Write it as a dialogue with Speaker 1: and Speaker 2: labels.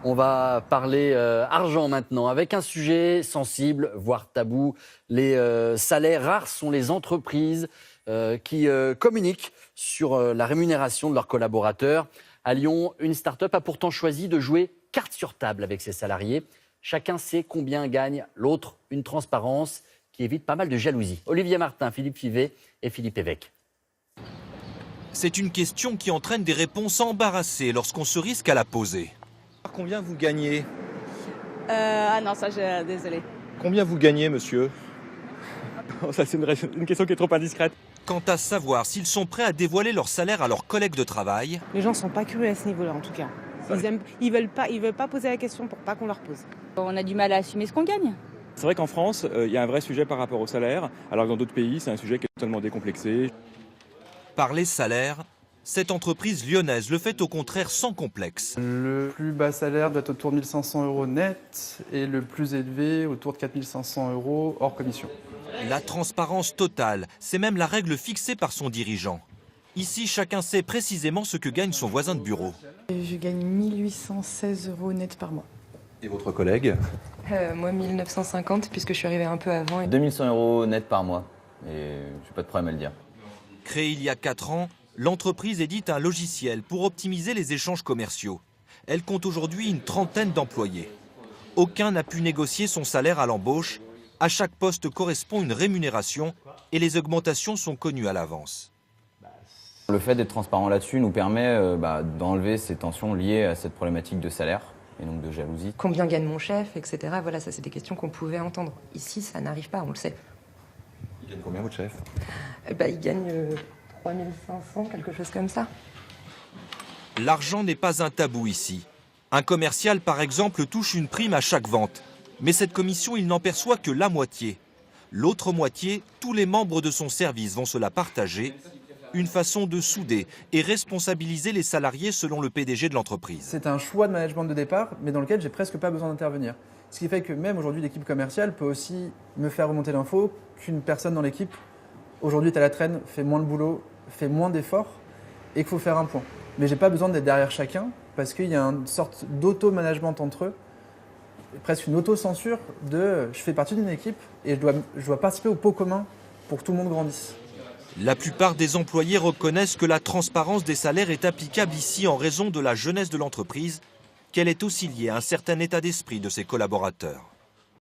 Speaker 1: On va parler argent maintenant, avec un sujet sensible, voire tabou. Les salaires rares sont les entreprises qui communiquent sur la rémunération de leurs collaborateurs. À Lyon, une start-up a pourtant choisi de jouer carte sur table avec ses salariés. Chacun sait combien gagne l'autre, une transparence qui évite pas mal de jalousie. Olivier Martin, Philippe Fivet et Philippe Évêque.
Speaker 2: C'est une question qui entraîne des réponses embarrassées lorsqu'on se risque à la poser.
Speaker 3: Combien vous gagnez?
Speaker 4: Ah non, ça, désolé.
Speaker 3: Combien vous gagnez, monsieur? Ça, c'est une question qui est trop indiscrète.
Speaker 2: Quant à savoir s'ils sont prêts à dévoiler leur salaire à leurs collègues de travail,
Speaker 5: les gens sont pas curieux à ce niveau-là, en tout cas. Ils veulent pas poser la question pour pas qu'on leur pose.
Speaker 4: On a du mal à assumer ce qu'on gagne.
Speaker 3: C'est vrai qu'en France, il y a un vrai sujet par rapport au salaire, alors que dans d'autres pays, c'est un sujet qui est totalement décomplexé.
Speaker 2: parler salaire, cette entreprise lyonnaise le fait au contraire sans complexe.
Speaker 6: Le plus bas salaire doit être autour de 1 500 € net et le plus élevé autour de 4 500 € hors commission.
Speaker 2: La transparence totale, c'est même la règle fixée par son dirigeant. Ici, chacun sait précisément ce que gagne son voisin de bureau.
Speaker 7: Je gagne 1 816 € net par mois.
Speaker 3: Et votre collègue?
Speaker 7: Moi, 1 950, puisque je suis arrivée un peu avant.
Speaker 8: 2 100 € net par mois. Et j'ai pas de problème à le dire.
Speaker 2: Créée il y a 4 ans, l'entreprise édite un logiciel pour optimiser les échanges commerciaux. Elle compte aujourd'hui une trentaine d'employés. Aucun n'a pu négocier son salaire à l'embauche. À chaque poste correspond une rémunération et les augmentations sont connues à l'avance.
Speaker 8: Le fait d'être transparent là-dessus nous permet d'enlever ces tensions liées à cette problématique de salaire et donc de jalousie.
Speaker 7: Combien gagne mon chef, etc. Voilà, ça, c'est des questions qu'on pouvait entendre. Ici, ça n'arrive pas, on le sait.
Speaker 3: Il gagne combien, votre chef?
Speaker 7: Il gagne 3 500, quelque chose comme ça.
Speaker 2: L'argent n'est pas un tabou ici. Un commercial, par exemple, touche une prime à chaque vente. Mais cette commission, il n'en perçoit que la moitié. L'autre moitié, tous les membres de son service vont se la partager. Une façon de souder et responsabiliser les salariés selon le PDG de l'entreprise.
Speaker 6: C'est un choix de management de départ, mais dans lequel j'ai presque pas besoin d'intervenir. Ce qui fait que même aujourd'hui, l'équipe commerciale peut aussi me faire remonter l'info qu'une personne dans l'équipe, aujourd'hui, est à la traîne, fait moins de boulot, fait moins d'efforts et qu'il faut faire un point. Mais j'ai pas besoin d'être derrière chacun parce qu'il y a une sorte d'auto-management entre eux, presque une auto-censure de je fais partie d'une équipe et je dois participer au pot commun pour que tout le monde grandisse.
Speaker 2: La plupart des employés reconnaissent que la transparence des salaires est applicable ici en raison de la jeunesse de l'entreprise, qu'elle est aussi liée à un certain état d'esprit de ses collaborateurs.